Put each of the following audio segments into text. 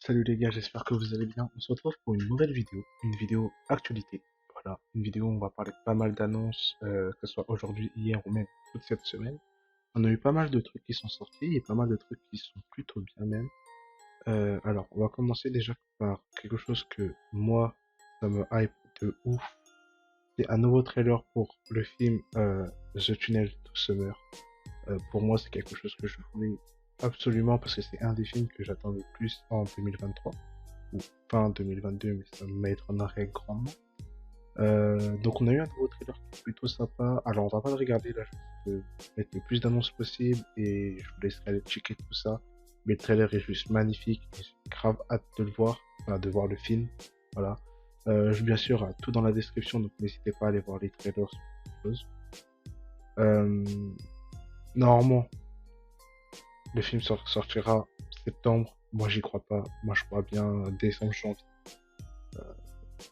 Salut les gars, j'espère que vous allez bien. On se retrouve pour une nouvelle vidéo, une vidéo actualité. Voilà, une vidéo où on va parler de pas mal d'annonces, que ce soit aujourd'hui, hier ou même toute cette semaine. On a eu pas mal de trucs qui sont sortis et pas mal de trucs qui sont plutôt bien même. Alors, on va commencer déjà par quelque chose que moi, ça me hype de ouf. C'est un nouveau trailer pour le film The Tunnel to Summer. Pour moi, c'est quelque chose que je voulais absolument parce que c'est un des films que j'attends le plus en 2023 ou fin 2022, mais ça m'étonnerait grandement. Donc on a eu un nouveau trailer qui est plutôt sympa. Alors on va pas le regarder là, je vais mettre le plus d'annonces possible et je vous laisserai aller checker tout ça. Mais le trailer est juste magnifique et j'ai grave hâte de le voir, enfin de voir le film. Voilà. Bien sûr, tout dans la description, donc n'hésitez pas à aller voir les trailers sur les choses. Euh, Normalement, le film sortira septembre. Moi j'y crois pas. Moi je crois bien décembre, janvier.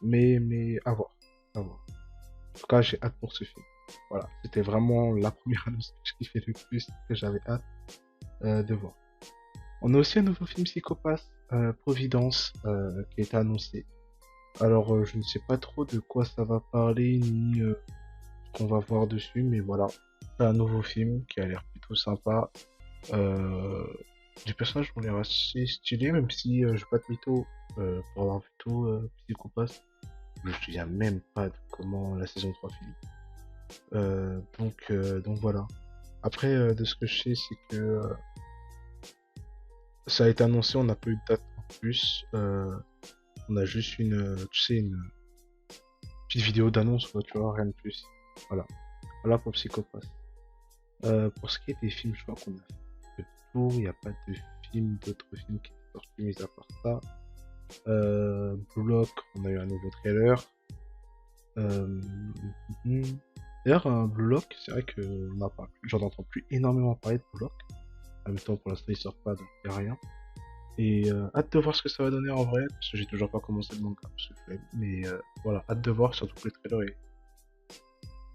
Mais à voir. À voir. En tout cas, j'ai hâte pour ce film. Voilà, c'était vraiment la première annonce que je kiffais le plus, que j'avais hâte de voir. On a aussi un nouveau film Psychopathe, Providence, qui a été annoncé. Alors, je ne sais pas trop de quoi ça va parler, ni ce qu'on va voir dessus, mais voilà. C'est un nouveau film qui a l'air plutôt sympa. Euh, les personnages ont l'air assez stylés, même si je vais pas de mytho, pour avoir plutôt Psychopathe. Je me souviens même pas de comment la saison 3 finit. Donc voilà. Après, de ce que je sais, c'est que ça a été annoncé, on n'a pas eu de date en plus. On a juste tu sais, une petite vidéo d'annonce, quoi, tu vois, rien de plus. Voilà. Voilà pour Psychopath. Pour ce qui est des films, je crois qu'on a fait le tour. Il n'y a pas de film, d'autres films qui sont sortis, mis à part ça. Block, on a eu un nouveau trailer. Euh, mhm. D'ailleurs, Blue Lock, c'est vrai que j'en entends plus énormément parler de Blue Lock. En même temps, pour l'instant, il sort pas, donc y a rien. Et hâte de voir ce que ça va donner en vrai, parce que j'ai toujours pas commencé le manga, parce que mais voilà, hâte de voir, surtout que le trailer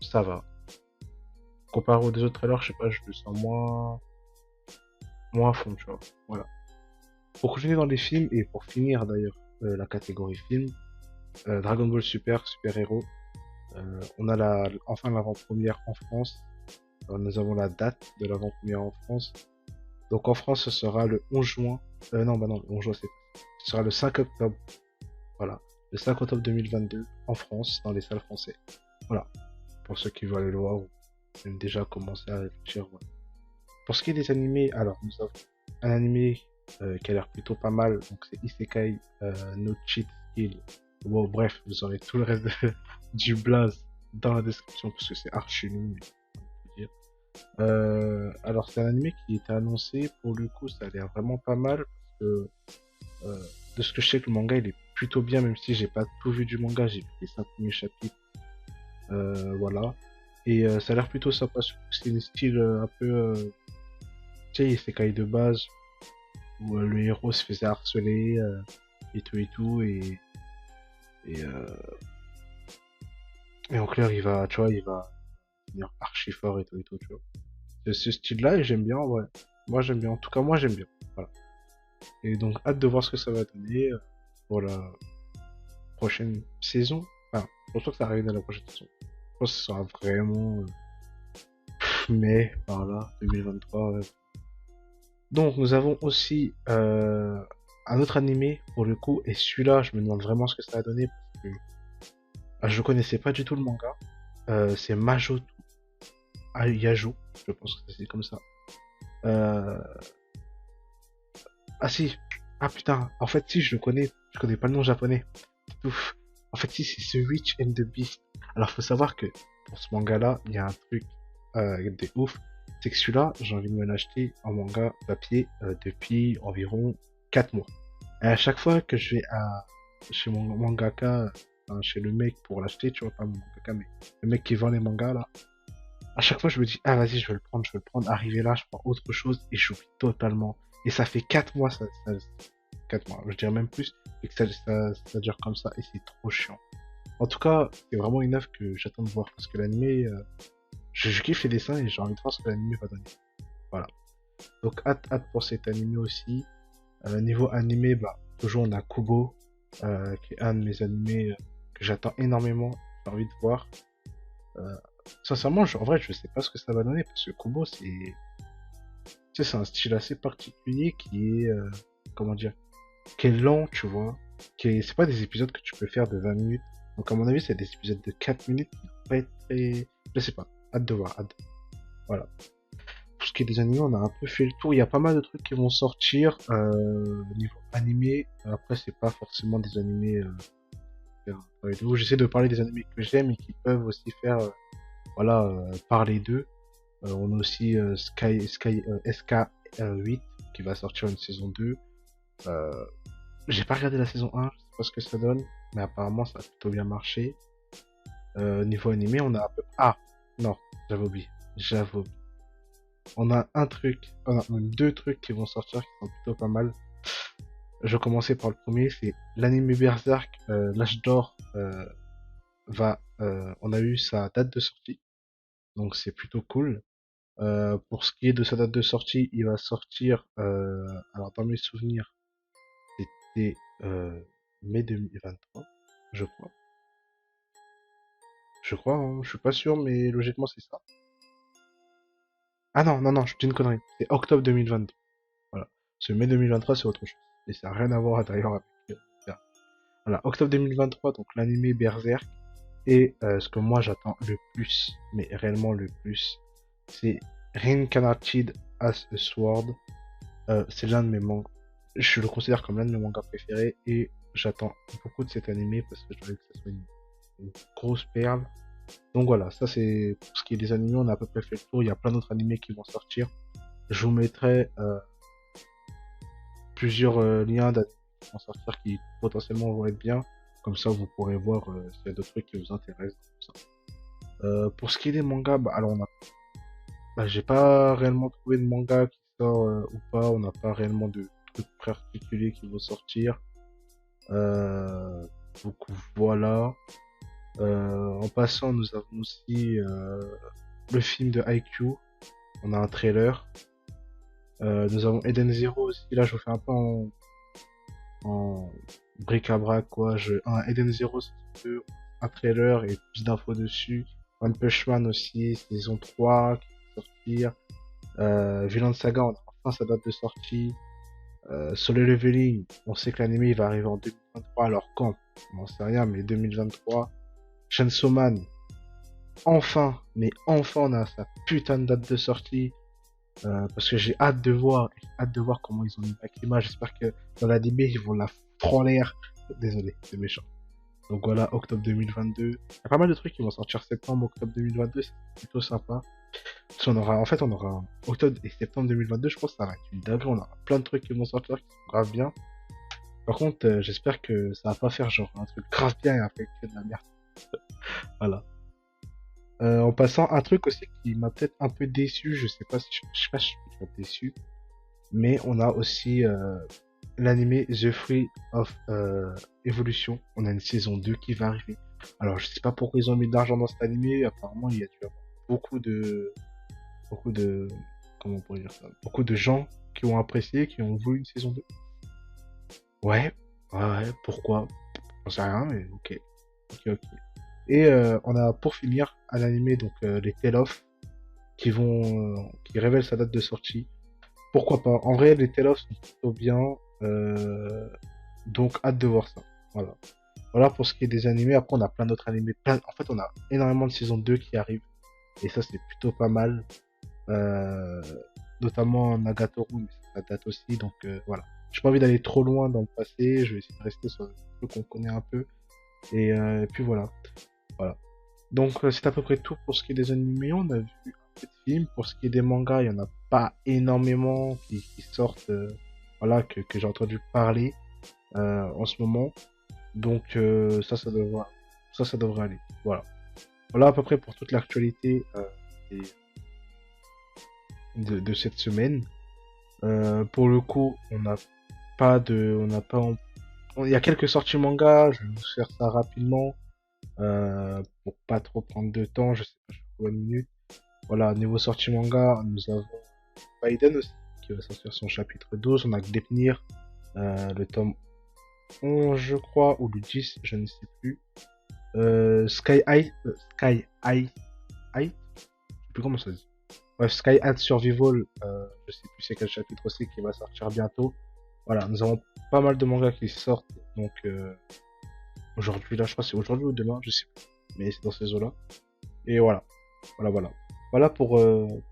ça va. Comparé aux deux autres trailers, je sais pas, je le sens moins à fond, tu vois. Voilà. Pour continuer dans les films, et pour finir d'ailleurs la catégorie film, Dragon Ball Super, Super Héros, on a enfin l'avant-première en France. Nous avons la date de l'avant-première en France. Donc en France, ce sera le 11 juin. Non, bah non, le 11 juin, ce sera le 5 octobre. Voilà. Le 5 octobre 2022 en France, dans les salles françaises. Voilà. Pour ceux qui veulent aller le voir ou même déjà commencer à réfléchir. Voilà. Pour ce qui est des animés, alors nous avons un animé qui a l'air plutôt pas mal. Donc c'est Isekai no Cheat Skill. Bon, bref, vous aurez tout le reste du blaze dans la description parce que c'est archi long. Mais on peut dire. Alors c'est un animé qui était annoncé, pour le coup ça a l'air vraiment pas mal, parce que euh, de ce que je sais que le manga il est plutôt bien, même si j'ai pas tout vu du manga, j'ai vu les 5 premiers chapitres, voilà. Et ça a l'air plutôt sympa, surtout que c'est un style un peu, tu sais, isekai de base, où le héros se faisait harceler, et tout, et, euh, et en clair tu vois, il va devenir archi fort et tout, tu vois. C'est ce style-là et j'aime bien, ouais. Moi j'aime bien, en tout cas moi j'aime bien. Voilà. Et donc, hâte de voir ce que ça va donner pour la prochaine saison. Enfin, je pense pas que ça arrive dans la prochaine saison. Je pense que ce sera vraiment mai, par là, 2023. Ouais. Donc, nous avons aussi un autre animé, pour le coup, et celui-là, je me demande vraiment ce que ça va donner, parce que je connaissais pas du tout le manga. C'est Majo Yajo, je pense que c'est comme ça. Euh... Ah si, ah putain, en fait si, je connais pas le nom japonais. Ouf. En fait, si, c'est The Witch and the Beast. Alors, faut savoir que pour ce manga-là, il y a un truc de ouf. C'est que celui-là, j'ai envie de me l'acheter en manga papier depuis environ 4 mois. Et à chaque fois que je vais chez mon mangaka, enfin, chez le mec pour l'acheter, tu vois, pas mon mangaka, mais le mec qui vend les mangas là, à chaque fois je me dis, ah vas-y, je vais le prendre, je vais le prendre. Arrivé là, je prends autre chose et j'oublie totalement. Et ça fait 4 mois, 4 mois, je dirais même plus, et que ça dure comme ça, et c'est trop chiant. En tout cas, c'est vraiment une œuvre que j'attends de voir, parce que l'animé, je kiffe les dessins et j'ai envie de voir ce que l'animé va donner. Voilà. Donc hâte pour cet animé aussi. Niveau animé, bah, Toujours, on a Kubo, qui est un de mes animés que j'attends énormément, j'ai envie de voir. Euh, Sincèrement, en vrai, je sais pas ce que ça va donner, parce que Kubo, tu sais, c'est un style assez particulier qui est, comment dire, qui est lent, tu vois. C'est pas des épisodes que tu peux faire de 20 minutes. Donc, à mon avis, c'est des épisodes de 4 minutes qui vont pas être très... Je sais pas. Hâte de voir, hâte. Voilà. Pour ce qui est des animés, on a un peu fait le tour. Il y a pas mal de trucs qui vont sortir au niveau animé. Après, c'est pas forcément des animés j'essaie de parler des animés que j'aime et qui peuvent aussi faire voilà, parler d'eux. On a aussi SK8 qui va sortir une saison 2. Euh, j'ai pas regardé la saison 1, je sais pas ce que ça donne, mais apparemment ça a plutôt bien marché. Niveau animé, on a un peu... Ah, non, j'avais oublié. J'avais oublié. On a un truc, on a même deux trucs qui vont sortir qui sont plutôt pas mal. Je vais commencer par le premier, c'est l'anime Berserk, l'âge d'or on a eu sa date de sortie, donc c'est plutôt cool. Pour ce qui est de sa date de sortie, il va sortir, alors dans mes souvenirs, c'était mai 2023, je crois. Je crois, hein, je suis pas sûr, mais logiquement c'est ça. Ah non, non, non, je dis une connerie. C'est octobre 2022. Voilà. Ce mai 2023, c'est autre chose. Et ça n'a rien à voir d'ailleurs avec... ça. Voilà, octobre 2023, donc l'anime Berserk. Et ce que moi j'attends le plus, mais réellement le plus, c'est Reincarnated as a Sword. C'est l'un de mes mangas. Je le considère comme l'un de mes mangas préférés et j'attends beaucoup de cet animé parce que je voudrais que ça soit une grosse perle. Donc voilà, ça c'est pour ce qui est des animés, on a à peu près fait le tour. Il y a plein d'autres animés qui vont sortir. Je vous mettrai plusieurs liens d'animés qui vont sortir qui potentiellement vont être bien. Comme ça, vous pourrez voir s'il y a d'autres trucs qui vous intéressent. Pour ce qui est des mangas, bah, alors j'ai pas réellement trouvé de manga qui sort ou pas. On n'a pas réellement de trucs particuliers qui vont sortir. Euh, donc voilà. En passant, nous avons aussi le film de IQ. On a un trailer. Nous avons Eden Zero aussi. Là, je vous fais un peu en bric-à-brac, quoi. Eden Zero, c'est un trailer et plus d'infos dessus. One Punch Man aussi, saison 3 qui va sortir. Vinland Saga, on a enfin sa date de sortie. Solo Leveling, on sait que l'anime il va arriver en 2023, alors quand? On n'en sait rien, mais 2023. Chainsaw Man, enfin, mais enfin on a sa putain de date de sortie. Parce que j'ai hâte de voir comment ils ont mis Makima. J'espère que dans l'anime ils vont la foutre en l'air. Désolé, c'est méchant. Donc voilà, octobre 2022. Il y a pas mal de trucs qui vont sortir septembre, octobre 2022, c'est plutôt sympa. Parce qu'on aura, en fait, on aura octobre et septembre 2022, je pense que ça va être une dinguerie. On aura plein de trucs qui vont sortir qui sont grave bien. Par contre, j'espère que ça va pas faire genre un truc grave bien et après que de la merde. Voilà. En passant, un truc aussi qui m'a peut-être un peu déçu, je sais pas si je suis déçu, mais on a aussi l'anime The Free of Evolution. On a une saison 2 qui va arriver. Alors, je sais pas pourquoi ils ont mis de l'argent dans cet anime. Apparemment, il y a dû avoir beaucoup beaucoup de, comment on pourrait dire ça, beaucoup de gens qui ont apprécié, qui ont voulu une saison 2. Ouais, ouais, pourquoi? J'en sais rien, mais ok. Ok, ok. Et on a pour finir un animé, donc les Tale of, qui révèlent sa date de sortie. Pourquoi pas? En vrai, les Tale of sont plutôt bien, euh, donc hâte de voir ça. Voilà. Voilà pour ce qui est des animés. Après, on a plein d'autres animés. En fait, on a énormément de saison 2 qui arrivent. Et ça, c'est plutôt pas mal. Euh, Notamment Nagatoru, mais ça date aussi. Donc voilà. J'ai pas envie d'aller trop loin dans le passé. Je vais essayer de rester sur le truc qu'on connaît un peu. Et puis voilà. Voilà. Donc c'est à peu près tout pour ce qui est des animés. On a vu un peu de films. Pour ce qui est des mangas, il y en a pas énormément qui sortent. Voilà, que j'ai entendu parler en ce moment. Donc ça devrait aller. Voilà. Voilà à peu près pour toute l'actualité et- de cette semaine. Pour le coup, on n'a pas, il y a quelques sorties manga. Je vais vous faire ça rapidement pour pas trop prendre de temps. Je sais pas, je suis combien de minutes. Voilà, niveau sortie manga, nous avons Biden aussi qui va sortir son chapitre 12. On a Gleipnir, le tome 11, je crois, ou le 10, je ne sais plus. Sky High, High, je sais plus comment ça se dit. Bref, Sky High Survival, je sais plus c'est quel chapitre aussi qui va sortir bientôt. Voilà, nous avons pas mal de mangas qui sortent, donc aujourd'hui, là, je crois que c'est aujourd'hui ou demain, je sais plus. Mais c'est dans ces eaux-là. Et voilà, voilà. Voilà pour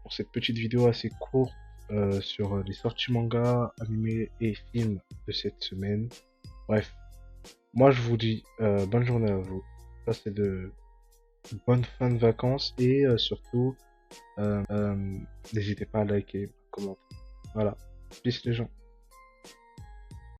cette petite vidéo assez courte sur les sorties manga, animés et films de cette semaine. Bref, moi je vous dis bonne journée à vous. Passez de bonnes fins de vacances et surtout, n'hésitez pas à liker, commenter. Voilà, peace les gens.